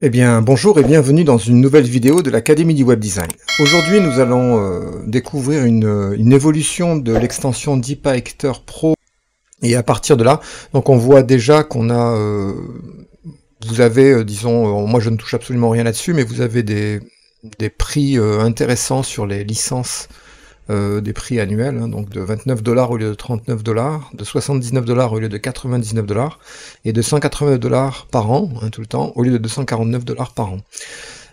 Eh bien, bonjour et bienvenue dans une nouvelle vidéo de l'Académie du Web Design. Aujourd'hui, nous allons découvrir une évolution de l'extension DeepActor Pro. Et à partir de là, donc on voit déjà qu'on a, vous avez, disons, moi je ne touche absolument rien là-dessus, mais vous avez des prix intéressants sur les licences, des prix annuels, hein, donc de 29 $ au lieu de 39 $, de 79 $ au lieu de 99 $, et de 189 $ par an, hein, tout le temps, au lieu de 249 $ par an.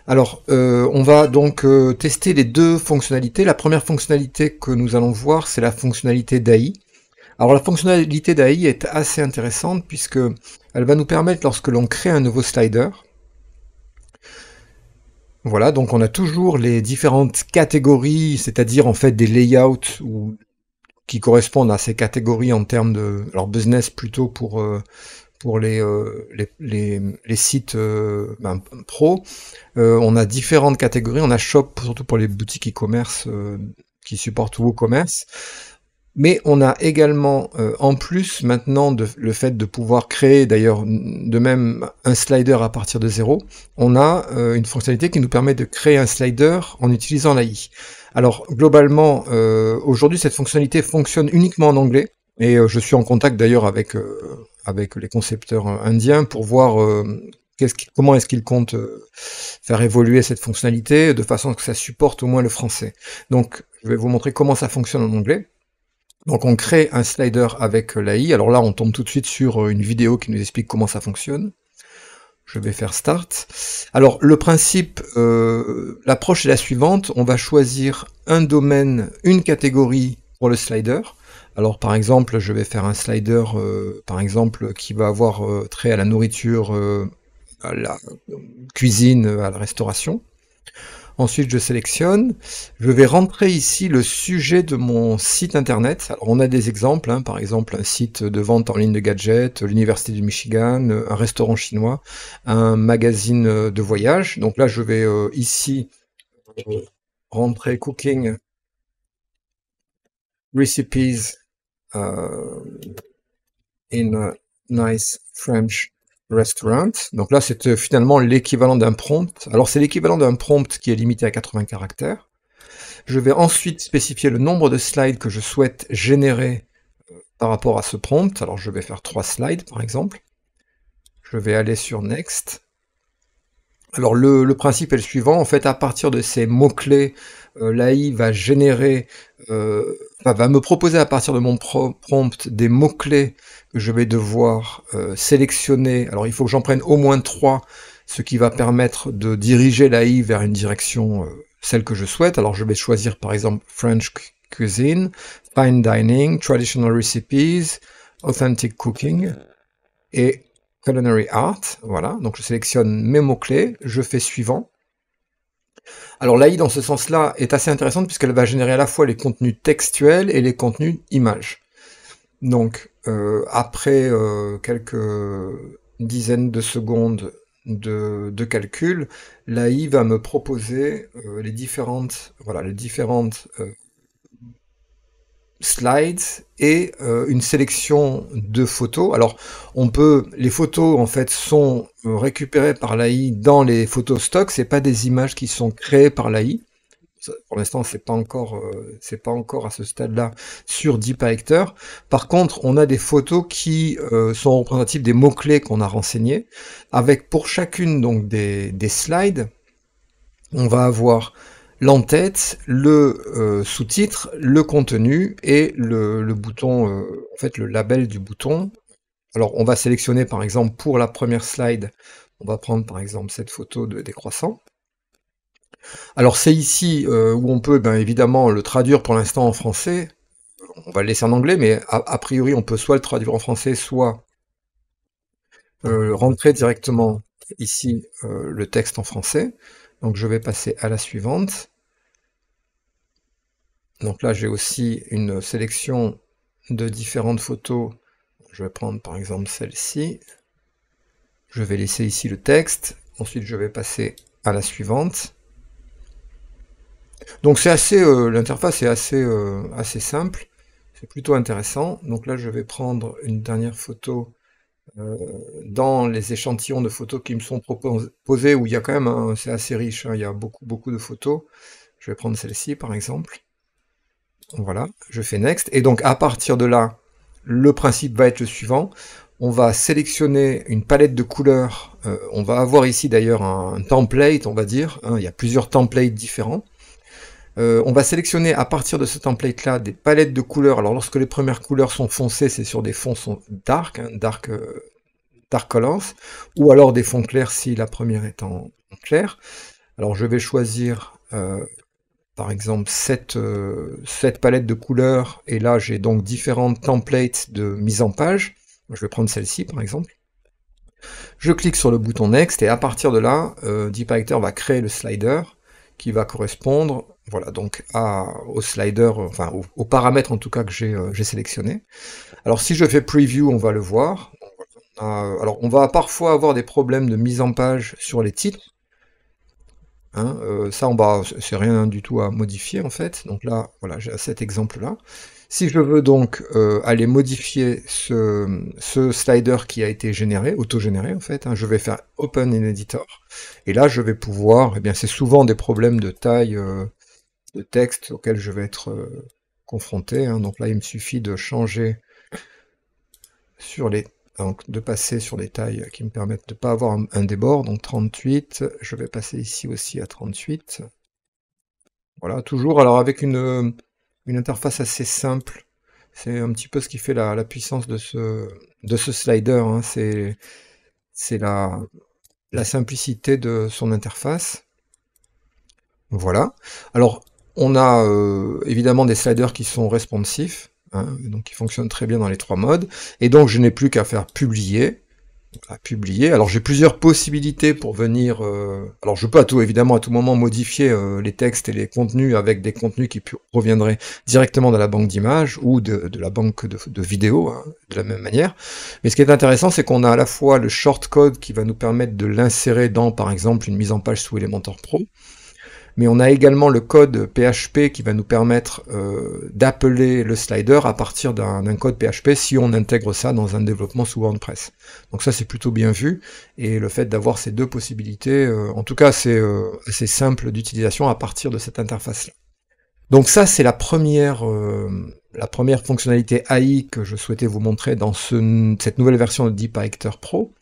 Alors, on va donc tester les deux fonctionnalités. La première fonctionnalité que nous allons voir, c'est la fonctionnalité d'AI. Alors la fonctionnalité d'AI est assez intéressante puisque elle va nous permettre, lorsque l'on crée un nouveau slider, voilà, donc on a toujours les différentes catégories, c'est-à-dire en fait des layouts qui correspondent à ces catégories en termes de, alors business plutôt pour les sites pro. On a différentes catégories, on a shop surtout pour les boutiques e-commerce qui supportent WooCommerce. Mais on a également, en plus maintenant le fait de pouvoir créer d'ailleurs de même un slider à partir de zéro, on a une fonctionnalité qui nous permet de créer un slider en utilisant l'AI. Alors globalement, aujourd'hui cette fonctionnalité fonctionne uniquement en anglais, et je suis en contact d'ailleurs avec les concepteurs indiens pour voir comment est-ce qu'ils comptent faire évoluer cette fonctionnalité de façon que ça supporte au moins le français. Donc je vais vous montrer comment ça fonctionne en anglais. Donc on crée un slider avec l'AI. Alors là, on tombe tout de suite sur une vidéo qui nous explique comment ça fonctionne. Je vais faire Start. Alors le principe, l'approche est la suivante. On va choisir un domaine, une catégorie pour le slider. Alors par exemple, je vais faire un slider, par exemple, qui va avoir trait à la nourriture, à la cuisine, à la restauration. Ensuite, je sélectionne. Je vais rentrer ici le sujet de mon site internet. Alors, on a des exemples, hein, par exemple un site de vente en ligne de gadgets, l'Université du Michigan, un restaurant chinois, un magazine de voyage. Donc là, je vais ici rentrer Cooking Recipes in a Nice French Restaurant. Donc là, c'est finalement l'équivalent d'un prompt. Alors, c'est l'équivalent d'un prompt qui est limité à 80 caractères. Je vais ensuite spécifier le nombre de slides que je souhaite générer par rapport à ce prompt. Alors je vais faire 3 slides par exemple. Je vais aller sur Next. Alors le principe est le suivant, en fait à partir de ces mots-clés, l'AI va générer, va me proposer à partir de mon prompt des mots-clés que je vais devoir sélectionner. Alors il faut que j'en prenne au moins 3, ce qui va permettre de diriger l'AI vers une direction, celle que je souhaite. Alors je vais choisir par exemple French cuisine, fine dining, traditional recipes, authentic cooking, et Culinary Art, voilà, donc je sélectionne mes mots-clés, je fais suivant. Alors l'AI dans ce sens-là est assez intéressante puisqu'elle va générer à la fois les contenus textuels et les contenus images. Donc après quelques dizaines de secondes de calcul, l'AI va me proposer les différentes slides et une sélection de photos. Alors, les photos en fait sont récupérées par l'AI dans les photos stock. C'est pas des images qui sont créées par l'AI. Pour l'instant, c'est pas encore à ce stade-là sur DeepActor. Par contre, on a des photos qui sont représentatives des mots-clés qu'on a renseignés, avec pour chacune donc des slides, on va avoir l'entête, le sous-titre, le contenu et le bouton, en fait le label du bouton. Alors on va sélectionner par exemple pour la première slide, on va prendre par exemple cette photo de décroissant. Alors c'est ici où on peut évidemment le traduire pour l'instant en français, on va le laisser en anglais, mais a priori on peut soit le traduire en français, soit rentrer directement ici le texte en français. Donc je vais passer à la suivante. Donc là, j'ai aussi une sélection de différentes photos. Je vais prendre par exemple celle-ci. Je vais laisser ici le texte. Ensuite, je vais passer à la suivante. Donc c'est assez, l'interface est assez simple. C'est plutôt intéressant. Donc là, je vais prendre une dernière photo dans les échantillons de photos qui me sont proposés, où il y a quand même, c'est assez riche, hein, il y a beaucoup de photos. Je vais prendre celle-ci par exemple. Voilà, je fais Next. Et donc à partir de là, le principe va être le suivant. On va sélectionner une palette de couleurs. On va avoir ici d'ailleurs un template, on va dire. Hein, il y a plusieurs templates différents. On va sélectionner à partir de ce template-là des palettes de couleurs. Alors lorsque les premières couleurs sont foncées, c'est sur des fonds dark, hein, dark colors, ou alors des fonds clairs si la première est en clair. Alors je vais choisir par exemple cette palette de couleurs, et là j'ai donc différentes templates de mise en page. Je vais prendre celle-ci par exemple. Je clique sur le bouton Next, et à partir de là, DeepActor va créer le slider qui va correspondre, voilà, donc au slider, enfin aux paramètres en tout cas que j'ai sélectionné. Alors si je fais Preview, on va le voir. Alors on va parfois avoir des problèmes de mise en page sur les titres. Hein, ça, c'est rien du tout à modifier en fait. Donc là, voilà, j'ai cet exemple-là. Si je veux donc aller modifier ce slider qui a été généré, auto-généré en fait, hein, je vais faire Open in Editor. Et là, je vais pouvoir, eh bien, c'est souvent des problèmes de taille de texte auxquels je vais être confronté. Hein. Donc là, il me suffit de changer donc de passer sur les tailles qui me permettent de ne pas avoir un débord, donc 38, je vais passer ici aussi à 38. Voilà, toujours, alors avec une interface assez simple, c'est un petit peu ce qui fait la puissance de ce slider, hein. C'est la simplicité de son interface. Voilà. Alors, on a évidemment des sliders qui sont responsifs, hein, donc qui fonctionnent très bien dans les trois modes, et donc je n'ai plus qu'à faire publier. Voilà, publier. Alors j'ai plusieurs possibilités pour venir. Alors je peux évidemment à tout moment modifier les textes et les contenus avec des contenus qui proviendraient directement de la banque d'images ou de la banque de vidéos, hein, de la même manière. Mais ce qui est intéressant, c'est qu'on a à la fois le shortcode qui va nous permettre de l'insérer dans, par exemple, une mise en page sous Elementor Pro. Mais on a également le code PHP qui va nous permettre d'appeler le slider à partir d'un code PHP si on intègre ça dans un développement sous WordPress. Donc ça c'est plutôt bien vu, et le fait d'avoir ces deux possibilités, en tout cas c'est assez simple d'utilisation à partir de cette interface-là. Donc ça c'est la première fonctionnalité AI que je souhaitais vous montrer dans cette nouvelle version de DeepActor Pro.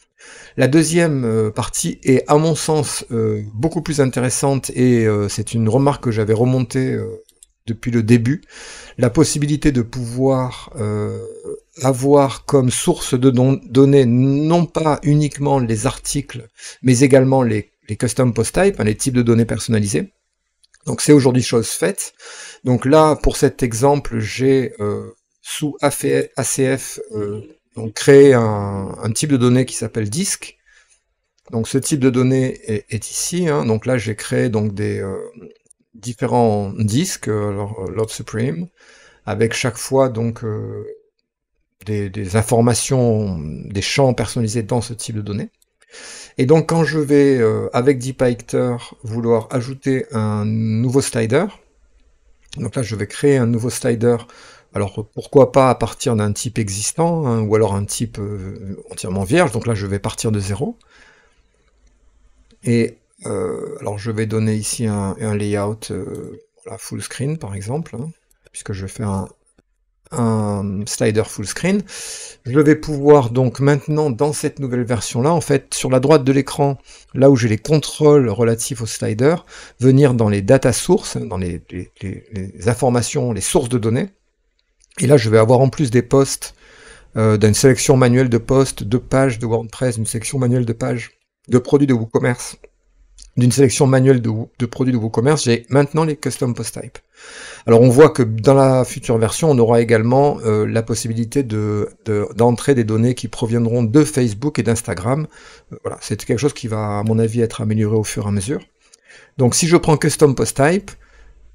La deuxième partie est, à mon sens, beaucoup plus intéressante, et c'est une remarque que j'avais remontée depuis le début, la possibilité de pouvoir avoir comme source de données non pas uniquement les articles, mais également les custom post types, hein, les types de données personnalisées. Donc c'est aujourd'hui chose faite. Donc là, pour cet exemple, j'ai sous ACF donc créer un type de données qui s'appelle disque. Donc ce type de données est ici, hein. Donc là j'ai créé donc des différents disques, Lord Supreme, avec chaque fois donc des informations, des champs personnalisés dans ce type de données. Et donc quand je vais avec DeepActor vouloir ajouter un nouveau slider, donc là je vais créer un nouveau slider. Alors pourquoi pas à partir d'un type existant, hein, ou alors un type entièrement vierge. Donc là je vais partir de 0. Et alors je vais donner ici un layout voilà, full screen par exemple, hein, puisque je vais faire un slider full screen. Je vais pouvoir donc maintenant, dans cette nouvelle version-là, en fait, sur la droite de l'écran, là où j'ai les contrôles relatifs au slider, venir dans les data sources, dans les informations, les sources de données. Et là, je vais avoir en plus des posts, d'une sélection manuelle de posts, de pages de WordPress, d'une sélection manuelle de pages de produits de WooCommerce, d'une sélection manuelle de produits de WooCommerce, j'ai maintenant les custom post types. Alors on voit que dans la future version, on aura également la possibilité d'entrer des données qui proviendront de Facebook et d'Instagram. Voilà, c'est quelque chose qui va, à mon avis, être amélioré au fur et à mesure. Donc si je prends custom post type,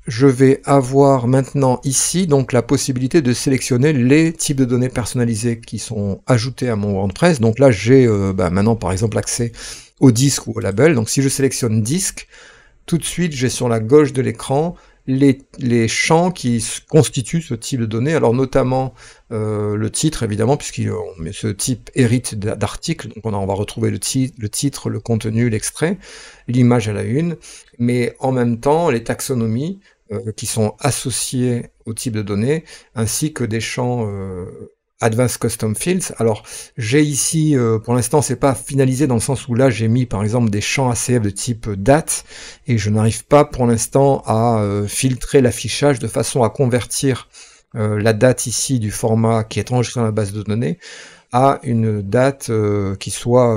je vais avoir maintenant ici donc la possibilité de sélectionner les types de données personnalisées qui sont ajoutées à mon WordPress. Donc là j'ai maintenant par exemple accès au disque ou au label. Donc si je sélectionne disque, tout de suite j'ai sur la gauche de l'écran les champs qui constituent ce type de données. Alors notamment le titre, évidemment, mais ce type hérite d'articles, donc on va retrouver le titre, le contenu, l'extrait, l'image à la une, mais en même temps les taxonomies qui sont associées au type de données, ainsi que des champs Advanced Custom Fields. Alors, j'ai ici, pour l'instant, c'est pas finalisé dans le sens où là, j'ai mis, par exemple, des champs ACF de type date, et je n'arrive pas, pour l'instant, à filtrer l'affichage de façon à convertir la date ici du format qui est enregistré dans la base de données à une date qui soit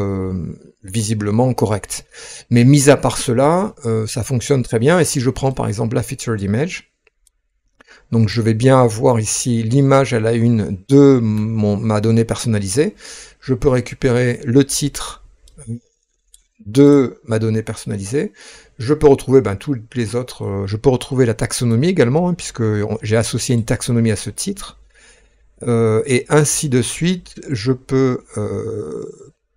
visiblement correcte. Mais mis à part cela, ça fonctionne très bien, et si je prends, par exemple, la featured image, donc je vais bien avoir ici l'image à la une de ma donnée personnalisée. Je peux récupérer le titre de ma donnée personnalisée. Je peux retrouver toutes les autres. Je peux retrouver la taxonomie également, hein, puisque j'ai associé une taxonomie à ce titre. Et ainsi de suite, je peux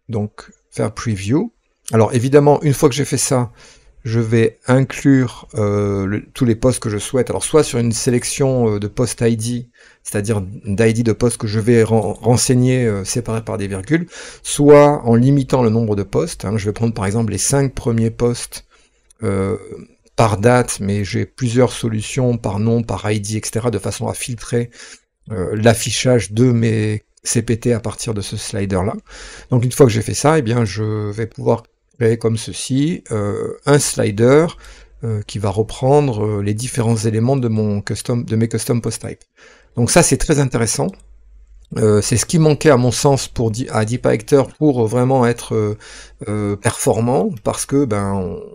donc faire preview. Alors évidemment, une fois que j'ai fait ça, je vais inclure tous les posts que je souhaite, alors soit sur une sélection de post ID, c'est-à-dire d'ID de posts que je vais renseigner séparés par des virgules, soit en limitant le nombre de posts. Hein, je vais prendre par exemple les 5 premiers posts par date, mais j'ai plusieurs solutions par nom, par ID, etc., de façon à filtrer l'affichage de mes CPT à partir de ce slider-là. Donc une fois que j'ai fait ça, eh bien je vais pouvoir créer comme ceci un slider qui va reprendre les différents éléments de mes custom post type. Donc ça c'est très intéressant. C'est ce qui manquait à mon sens à DeepActor pour vraiment être performant, parce que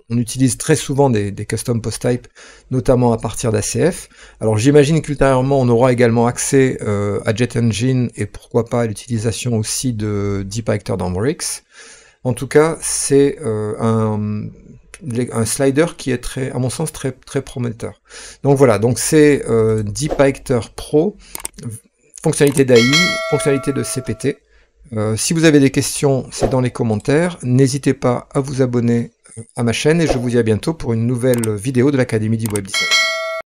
on utilise très souvent des custom post type, notamment à partir d'ACF. Alors j'imagine qu'ultérieurement on aura également accès à JetEngine et pourquoi pas à l'utilisation aussi de DeepActor dans Morix. En tout cas, c'est un slider qui est à mon sens, très prometteur. Donc voilà, donc c'est DeepActor Pro, fonctionnalité d'AI, fonctionnalité de CPT. Si vous avez des questions, c'est dans les commentaires. N'hésitez pas à vous abonner à ma chaîne et je vous dis à bientôt pour une nouvelle vidéo de l'Académie du Web Design.